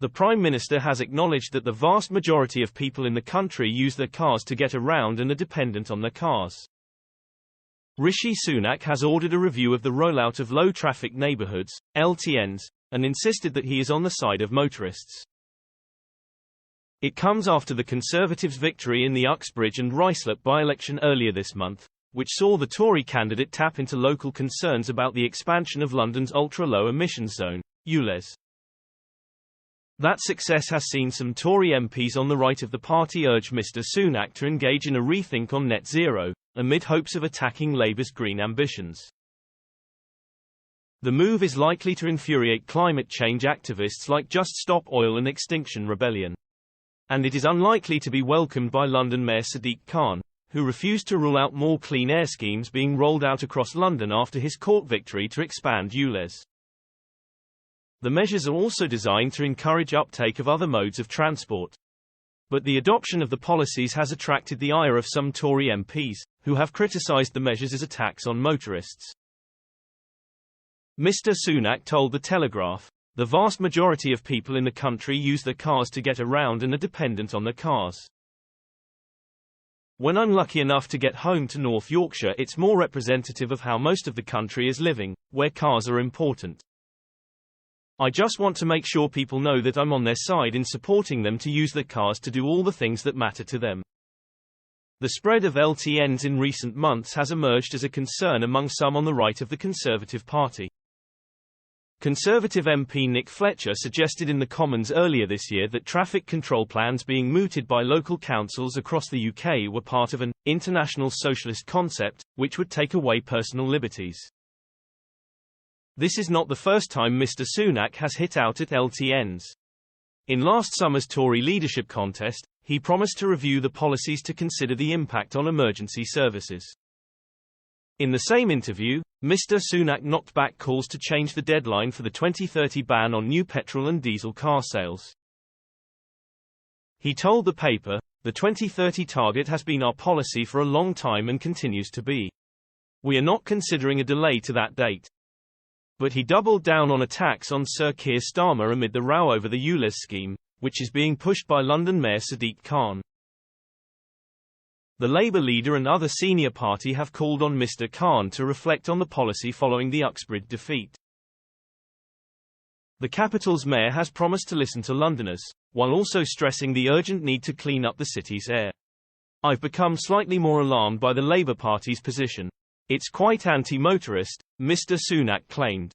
The Prime Minister has acknowledged that the vast majority of people in the country use their cars to get around and are dependent on their cars. Rishi Sunak has ordered a review of the rollout of low-traffic neighbourhoods, LTNs, and insisted that he is on the side of motorists. It comes after the Conservatives' victory in the Uxbridge and Ruislip by-election earlier this month, which saw the Tory candidate tap into local concerns about the expansion of London's ultra-low emissions zone, ULEZ. That success has seen some Tory MPs on the right of the party urge Mr Sunak to engage in a rethink on net zero, amid hopes of attacking Labour's green ambitions. The move is likely to infuriate climate change activists like Just Stop Oil and Extinction Rebellion. And it is unlikely to be welcomed by London Mayor Sadiq Khan, who refused to rule out more clean air schemes being rolled out across London after his court victory to expand ULEZ. The measures are also designed to encourage uptake of other modes of transport. But the adoption of the policies has attracted the ire of some Tory MPs, who have criticised the measures as attacks on motorists. Mr Sunak told The Telegraph, "The vast majority of people in the country use their cars to get around and are dependent on their cars. When I'm lucky enough to get home to North Yorkshire, it's more representative of how most of the country is living, where cars are important. I just want to make sure people know that I'm on their side in supporting them to use their cars to do all the things that matter to them." The spread of LTNs in recent months has emerged as a concern among some on the right of the Conservative Party. Conservative MP Nick Fletcher suggested in the Commons earlier this year that traffic control plans being mooted by local councils across the UK were part of an international socialist concept, which would take away personal liberties. This is not the first time Mr Sunak has hit out at LTNs. In last summer's Tory leadership contest, he promised to review the policies to consider the impact on emergency services. In the same interview, Mr Sunak knocked back calls to change the deadline for the 2030 ban on new petrol and diesel car sales. He told the paper, "The 2030 target has been our policy for a long time and continues to be. We are not considering a delay to that date." But he doubled down on attacks on Sir Keir Starmer amid the row over the ULEZ scheme, which is being pushed by London Mayor Sadiq Khan. The Labour leader and other senior party have called on Mr Khan to reflect on the policy following the Uxbridge defeat. The capital's mayor has promised to listen to Londoners, while also stressing the urgent need to clean up the city's air. "I've become slightly more alarmed by the Labour Party's position. It's quite anti-motorist," Mr Sunak claimed.